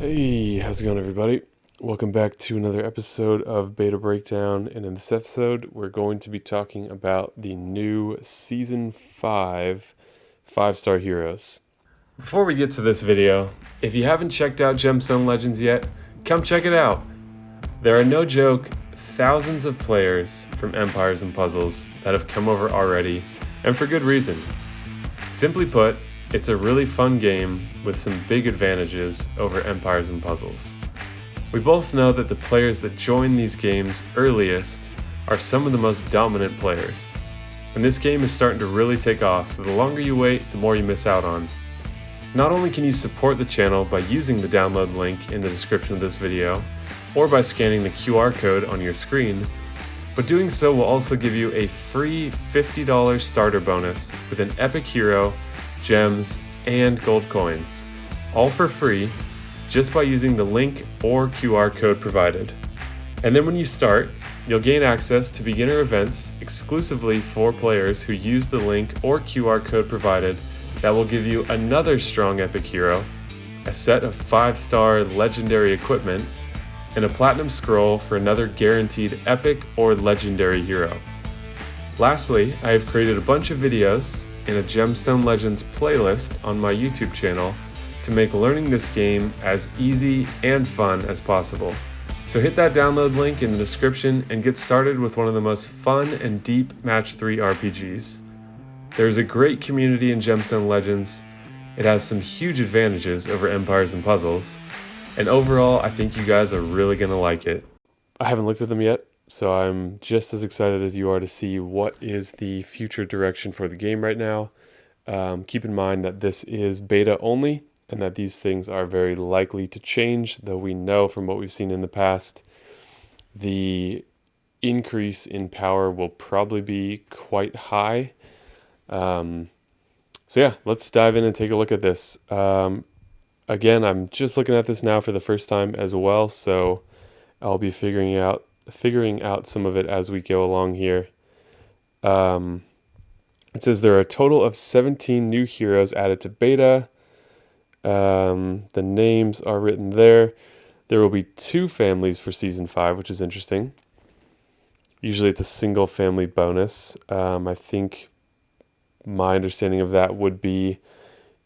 Hey, how's it going, everybody? Welcome back to another episode of Beta Breakdown, and in this episode, we're going to be talking about the new Season 5 5-star heroes. Before we get to this video, if you haven't checked out Gemstone Legends yet, come check it out! There are no joke thousands of players from Empires and Puzzles that have come over already, and for good reason. Simply put, it's a really fun game with some big advantages over Empires and Puzzles. We both know that the players that join these games earliest are some of the most dominant players. And this game is starting to really take off, so the longer you wait, the more you miss out on. Not only can you support the channel by using the download link in the description of this video, or by scanning the QR code on your screen, but doing so will also give you a free $50 starter bonus with an epic hero, gems, and gold coins, all for free, just by using the link or QR code provided. And then when you start, you'll gain access to beginner events exclusively for players who use the link or QR code provided that will give you another strong epic hero, a set of 5-star legendary equipment, and a platinum scroll for another guaranteed epic or legendary hero. Lastly, I have created a bunch of videos in a Gemstone Legends playlist on my YouTube channel to make learning this game as easy and fun as possible. So hit that download link in the description and get started with one of the most fun and deep Match 3 RPGs. There's a great community in Gemstone Legends, it has some huge advantages over Empires and Puzzles, and overall I think you guys are really going to like it. I haven't looked at them yet, so I'm just as excited as you are to see what is the future direction for the game right now. Keep in mind that this is beta only, and that these things are very likely to change, though we know from what we've seen in the past, the increase in power will probably be quite high. So yeah, let's dive in and take a look at this. Again, I'm just looking at this now for the first time as well, so I'll be figuring out some of it as we go along here. It says there are a total of 17 new heroes added to beta. The names are written there. There will be 2 families for Season 5, which is interesting. Usually it's a single family bonus. I think my understanding of that would be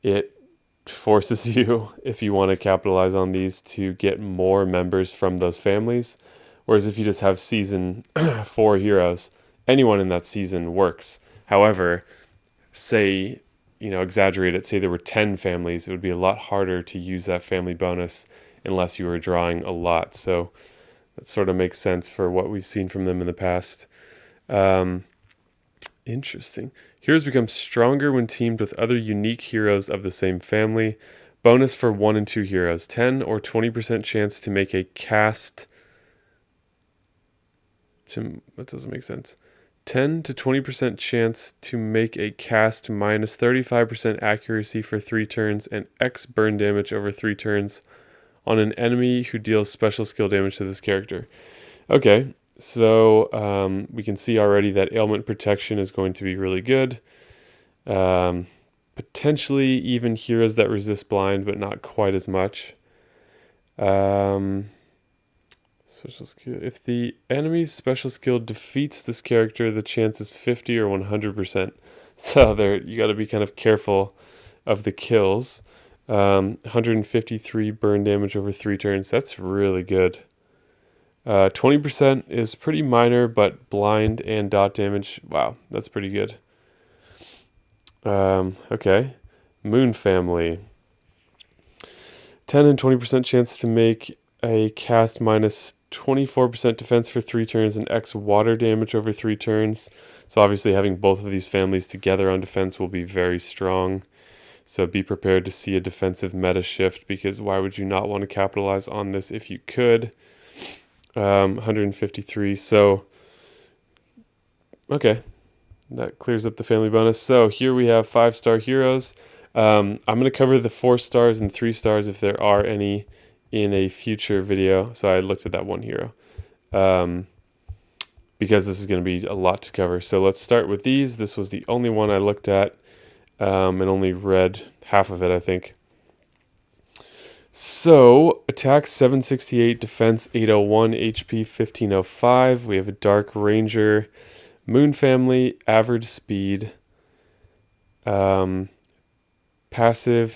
it forces you, if you want to capitalize on these, to get more members from those families. Whereas if you just have Season 4 heroes, anyone in that season works. However, say, exaggerate it, say there were 10 families, it would be a lot harder to use that family bonus unless you were drawing a lot. So that sort of makes sense for what we've seen from them in the past. Interesting. Heroes become stronger when teamed with other unique heroes of the same family. Bonus for 1 and 2 heroes. 10 or 20% chance to make a cast... That doesn't make sense. 10 to 20% chance to make a cast minus 35% accuracy for 3 turns and X burn damage over 3 turns on an enemy who deals special skill damage to this character. Okay, so we can see already that ailment protection is going to be really good. Potentially even heroes that resist blind, but not quite as much. Special skill. If the enemy's special skill defeats this character, the chance is 50 or 100%. So there, you got to be kind of careful of the kills. 153 burn damage over 3 turns. That's really good. 20% is pretty minor, but blind and dot damage. Wow, that's pretty good. Okay. Moon family. 10 and 20% chance to make a cast minus 24% defense for 3 turns and X water damage over 3 turns. So obviously having both of these families together on defense will be very strong. So be prepared to see a defensive meta shift, because why would you not want to capitalize on this if you could? 153. So, okay. That clears up the family bonus. So here we have 5-star heroes. I'm going to cover the 4 stars and 3 stars if there are any in a future video. So I looked at that one hero because this is going to be a lot to cover. So let's start with these. This was the only one I looked at and only read half of it, I think. So Attack 768, defense 801, HP 1505. We have a Dark Ranger, Moon Family, average speed. Passive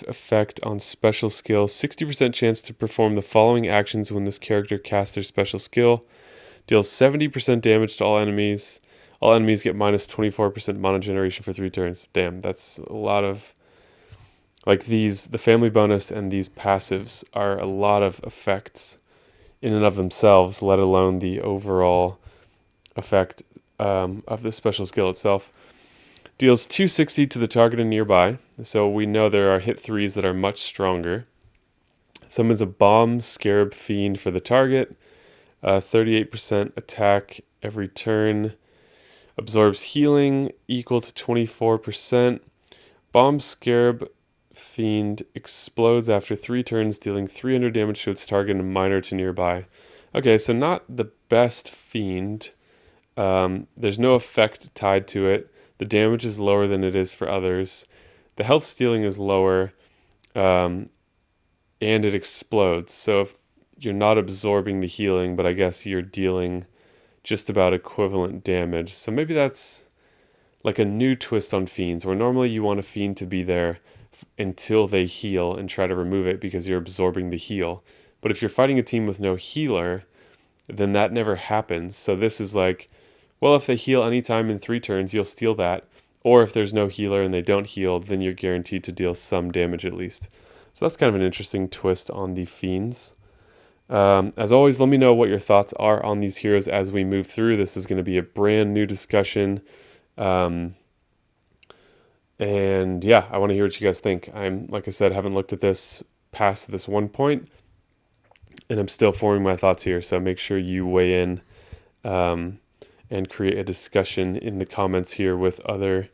effect on special skill, 60% chance to perform the following actions when this character casts their special skill. Deals 70% damage to all enemies. All enemies get minus 24% mana generation for 3 turns. Damn, that's a lot of... Like these, the family bonus and these passives are a lot of effects in and of themselves, let alone the overall effect of the special skill itself. Deals 260 to the target and nearby, so we know there are hit 3s that are much stronger. Summons a Bomb Scarab Fiend for the target. 38% attack every turn. Absorbs healing equal to 24%. Bomb Scarab Fiend explodes after 3 turns, dealing 300 damage to its target and minor to nearby. Okay, so not the best Fiend. There's no effect tied to it. The damage is lower than it is for others. The health stealing is lower, and it explodes. So if you're not absorbing the healing, but I guess you're dealing just about equivalent damage. So maybe that's like a new twist on fiends, where normally you want a fiend to be there until they heal and try to remove it because you're absorbing the heal. But if you're fighting a team with no healer, then that never happens. So this is like, well, if they heal anytime in 3 turns, you'll steal that. Or if there's no healer and they don't heal, then you're guaranteed to deal some damage at least. So that's kind of an interesting twist on the fiends. As always, let me know what your thoughts are on these heroes as we move through. This is going to be a brand new discussion. And yeah, I want to hear what you guys think. Like I said, haven't looked at this past this one point, and I'm still forming my thoughts here. So make sure you weigh in and create a discussion in the comments here with other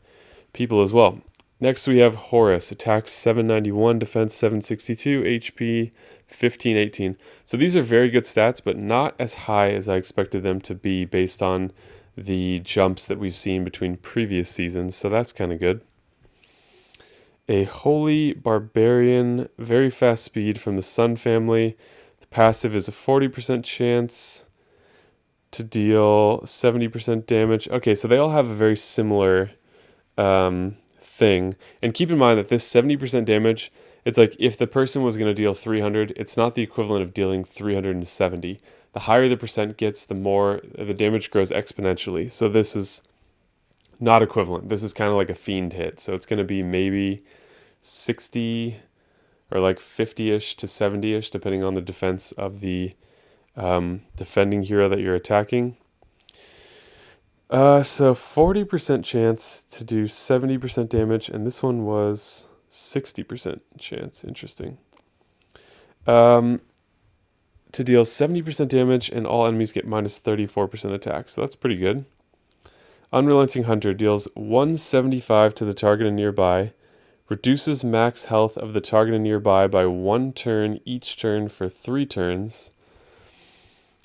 people as well. Next, we have Horus. Attack 791, defense 762, HP 1518. So these are very good stats, but not as high as I expected them to be based on the jumps that we've seen between previous seasons. So that's kind of good. A Holy Barbarian, very fast speed from the Sun family. The passive is a 40% chance to deal 70% damage. Okay, so they all have a very similar thing. And keep in mind that this 70% damage, it's like if the person was going to deal 300, it's not the equivalent of dealing 370. The higher the percent gets, the more the damage grows exponentially. So this is not equivalent. This is kind of like a fiend hit. So it's going to be maybe 60 or like 50-ish to 70-ish, depending on the defense of the defending hero that you're attacking. So 40% chance to do 70% damage, and this one was 60% chance. Interesting. To deal 70% damage, and all enemies get minus 34% attack, so that's pretty good. Unrelenting Hunter deals 175 to the target and nearby, reduces max health of the target and nearby by 1 turn each turn for 3 turns.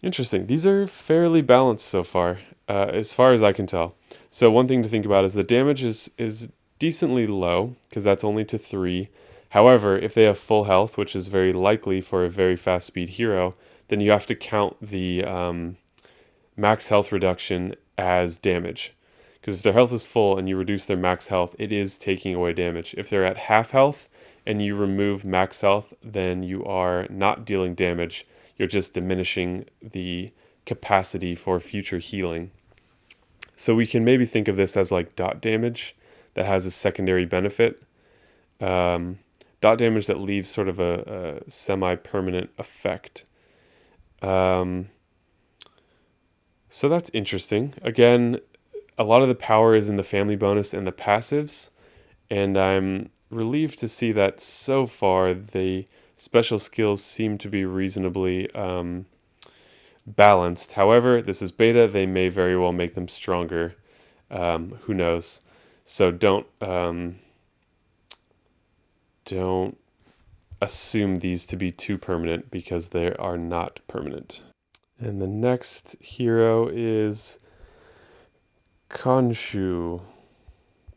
Interesting. These are fairly balanced so far as I can tell. So one thing to think about is the damage is decently low, because that's only to 3. However, if they have full health, which is very likely for a very fast speed hero, then you have to count the max health reduction as damage. Because if their health is full and you reduce their max health, it is taking away damage. If they're at half health and you remove max health, then you are not dealing damage. You're just diminishing the capacity for future healing. So we can maybe think of this as like dot damage that has a secondary benefit. Dot damage that leaves sort of a semi-permanent effect. So that's interesting. Again, a lot of the power is in the family bonus and the passives, and I'm relieved to see that so far the special skills seem to be reasonably balanced. However, this is beta. They may very well make them stronger. Who knows? So don't assume these to be too permanent, because they are not permanent. And the next hero is Konshu,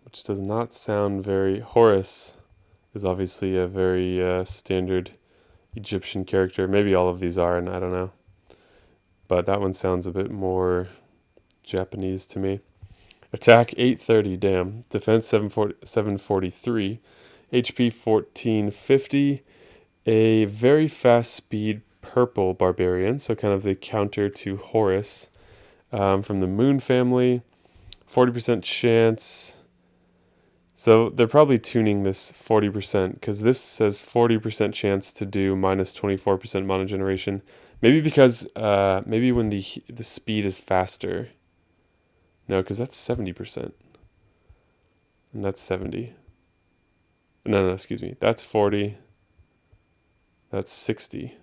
which does not sound very... Horus is obviously a very standard Egyptian character. Maybe all of these are, and I don't know. But that one sounds a bit more Japanese to me. Attack 830, damn. Defense 743. HP 1450. A very fast speed purple barbarian, so kind of the counter to Horus, from the Moon family. 40% chance. So they're probably tuning this 40% because this says 40% chance to do minus 24% mana generation. Maybe because maybe when the speed is faster. No, because that's 70%. And that's 70. No, excuse me. That's 40. That's 60.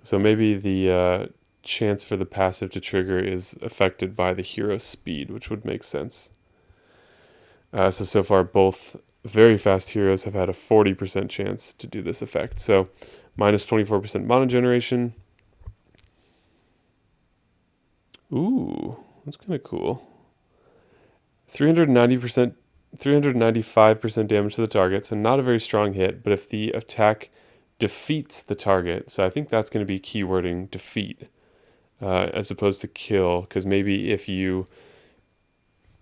So maybe the chance for the passive to trigger is affected by the hero's speed, which would make sense. So far, both very fast heroes have had a 40% chance to do this effect. So minus 24% mana generation. Ooh, that's kind of cool. 390%, 395% damage to the target, so not a very strong hit, but if the attack defeats the target, so I think that's going to be keywording defeat, as opposed to kill, because maybe if you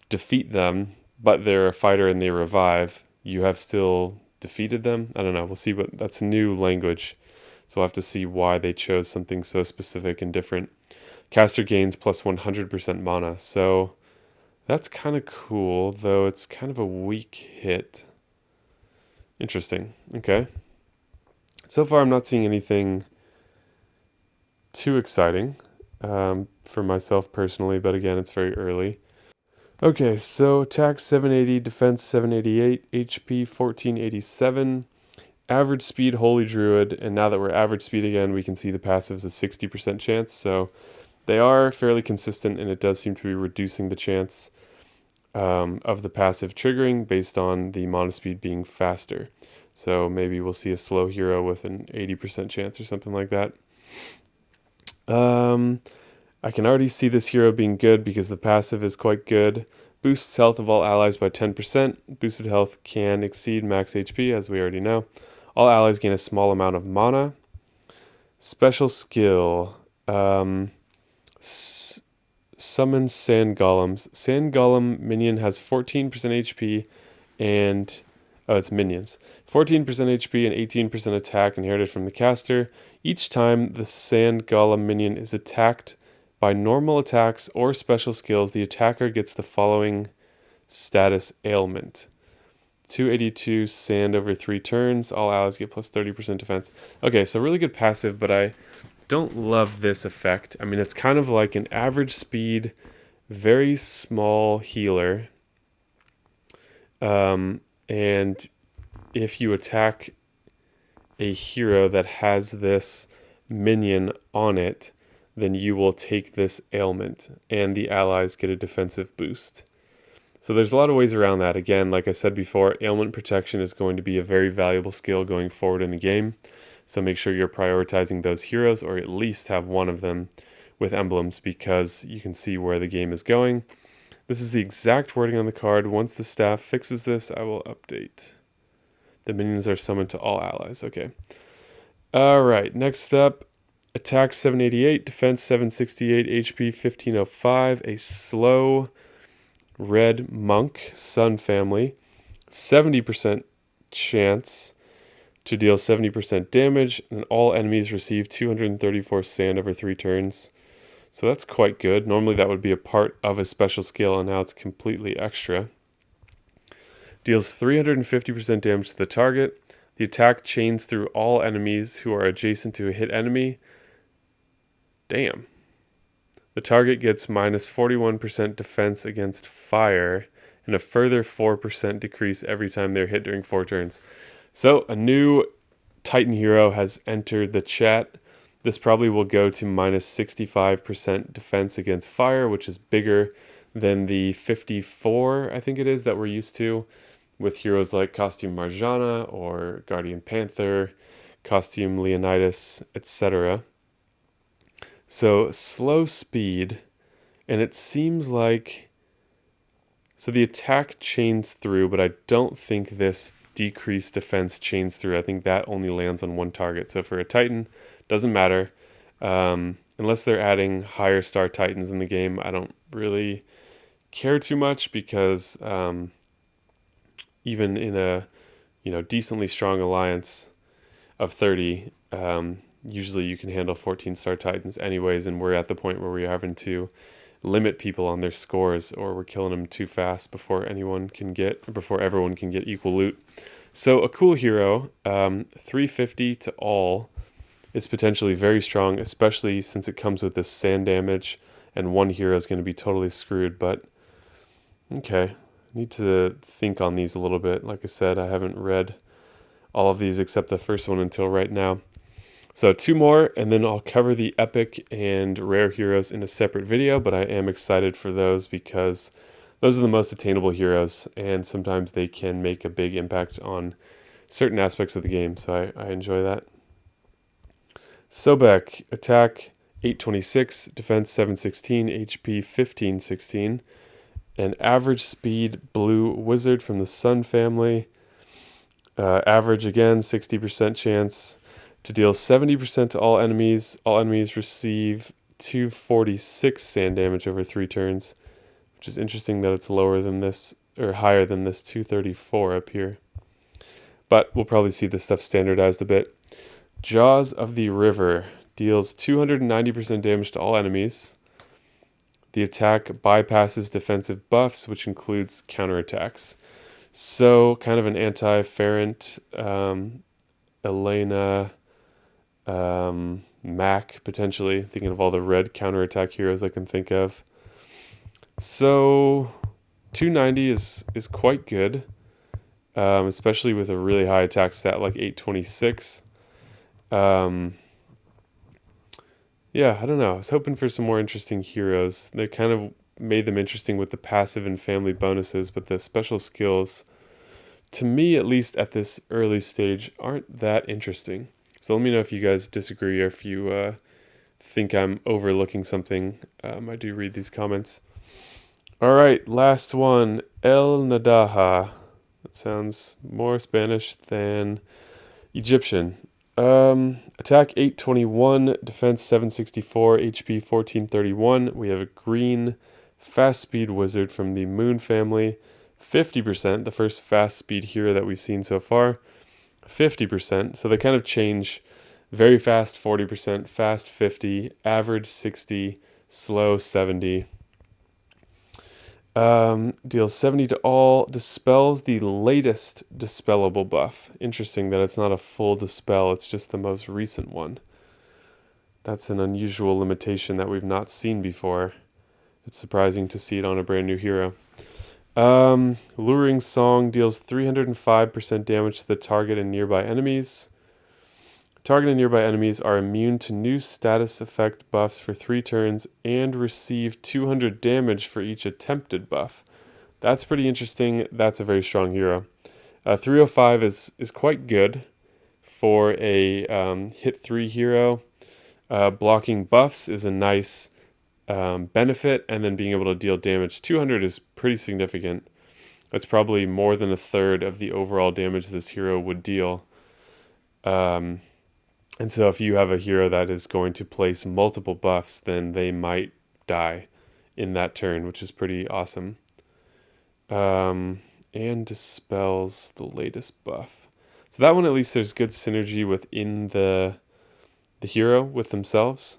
defeat them, but they're a fighter and they revive, you have still defeated them. I don't know, we'll see, but that's new language, so we'll have to see why they chose something so specific and different. Caster gains plus 100% mana, so that's kind of cool, though it's kind of a weak hit. Interesting. Okay. So far, I'm not seeing anything too exciting for myself personally, but again, it's very early. Okay, so attack 780, defense 788, HP 1487, average speed Holy Druid, and now that we're average speed again, we can see the passive is a 60% chance, so they are fairly consistent, and it does seem to be reducing the chance of the passive triggering based on the mana speed being faster. So maybe we'll see a slow hero with an 80% chance or something like that. I can already see this hero being good because the passive is quite good. Boosts health of all allies by 10%. Boosted health can exceed max HP, as we already know. All allies gain a small amount of mana. Special skill. Summon Sand Golems. Sand Golem minion has 14% HP and... Oh, it's minions. 14% HP and 18% attack inherited from the caster. Each time the Sand Golem minion is attacked by normal attacks or special skills, the attacker gets the following status ailment. 282 sand over 3 turns. All allies get plus 30% defense. Okay, so really good passive, but I don't love this effect. I mean, it's kind of like an average speed, very small healer. And if you attack a hero that has this minion on it, then you will take this ailment, and the allies get a defensive boost. So there's a lot of ways around that. Again, like I said before, ailment protection is going to be a very valuable skill going forward in the game. So make sure you're prioritizing those heroes, or at least have one of them with emblems, because you can see where the game is going. This is the exact wording on the card. Once the staff fixes this, I will update. The minions are summoned to all allies. Okay. All right, next up, attack 788, defense 768, HP 1505, a slow red monk, sun family, 70% chance to deal 70% damage, and all enemies receive 234 sand over 3 turns. So that's quite good. Normally that would be a part of a special skill, and now it's completely extra. Deals 350% damage to the target. The attack chains through all enemies who are adjacent to a hit enemy. Damn. The target gets minus 41% defense against fire, and a further 4% decrease every time they're hit during 4 turns. So a new Titan hero has entered the chat. This probably will go to minus 65% defense against fire, which is bigger than the 54, I think it is, that we're used to with heroes like Costume Marjana or Guardian Panther, Costume Leonidas, etc. So slow speed, and it seems like... So the attack chains through, but I don't think this decreased defense chains through. I think that only lands on one target. So for a Titan, doesn't matter. Unless they're adding higher star Titans in the game, I don't really care too much because even in a decently strong alliance of 30, usually you can handle 14 star Titans anyways, and we're at the point where we're having to limit people on their scores, or we're killing them too fast before everyone can get equal loot. So a cool hero, 350 to all, is potentially very strong, especially since it comes with this sand damage, and one hero is going to be totally screwed. But okay, I need to think on these a little bit. Like I said, I haven't read all of these except the first one until right now. So 2 more, and then I'll cover the epic and rare heroes in a separate video, but I am excited for those because those are the most attainable heroes, and sometimes they can make a big impact on certain aspects of the game, so I enjoy that. Sobek, attack 826, defense 716, HP 1516, an average speed blue wizard from the Sun family. Average again, 60% chance to deal 70% to all enemies. All enemies receive 246 sand damage over 3 turns, which is interesting that it's lower than this, or higher than this 234 up here. But we'll probably see this stuff standardized a bit. Jaws of the River deals 290% damage to all enemies. The attack bypasses defensive buffs, which includes counterattacks. So kind of an anti-Ferrant, Elena, Mac, potentially, thinking of all the red counterattack heroes I can think of. So 290 is quite good, especially with a really high attack stat like 826. Yeah, I don't know. I was hoping for some more interesting heroes. They kind of made them interesting with the passive and family bonuses, but the special skills, to me at least at this early stage, aren't that interesting. So let me know if you guys disagree or if you think I'm overlooking something. I do read these comments. All right, last one, El Nadaha. That sounds more Spanish than Egyptian. Attack 821, defense 764, HP 1431. We have a green fast speed wizard from the Moon family. 50%, the first fast speed hero that we've seen so far. 50%, so they kind of change. Very fast 40%, fast 50, average 60, slow 70. Deals 70 to all, dispels the latest dispellable buff. Interesting that it's not a full dispel, it's just the most recent one. That's an unusual limitation that we've not seen before. It's surprising to see it on a brand new hero. Luring Song deals 305% damage to the target and nearby enemies. Target and nearby enemies are immune to new status effect buffs for 3 turns and receive 200 damage for each attempted buff. That's pretty interesting. That's a very strong hero. 305 is quite good for a hit 3 hero. Blocking buffs is a nice benefit, and then being able to deal damage 200 is pretty significant. That's probably more than a third of the overall damage this hero would deal. And so if you have a hero that is going to place multiple buffs, then they might die in that turn, which is pretty awesome. And dispels the latest buff. So that one, at least there's good synergy within the hero with themselves.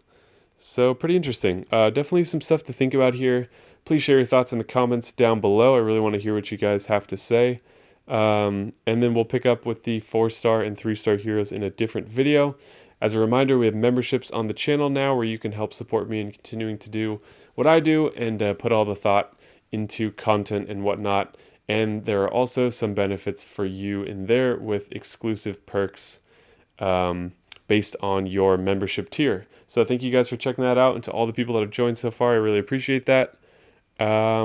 So pretty interesting. Definitely some stuff to think about here. Please share your thoughts in the comments down below. I really want to hear what you guys have to say. And then we'll pick up with the 4-star and 3-star heroes in a different video. As a reminder, we have memberships on the channel now where you can help support me in continuing to do what I do and put all the thought into content and whatnot. And there are also some benefits for you in there with exclusive perks based on your membership tier. So thank you guys for checking that out, and to all the people that have joined so far, I really appreciate that.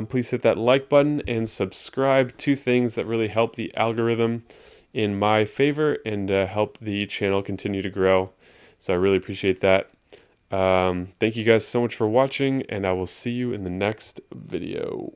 Please hit that like button and subscribe. 2 things that really help the algorithm in my favor and help the channel continue to grow. So I really appreciate that. Thank you guys so much for watching, and I will see you in the next video.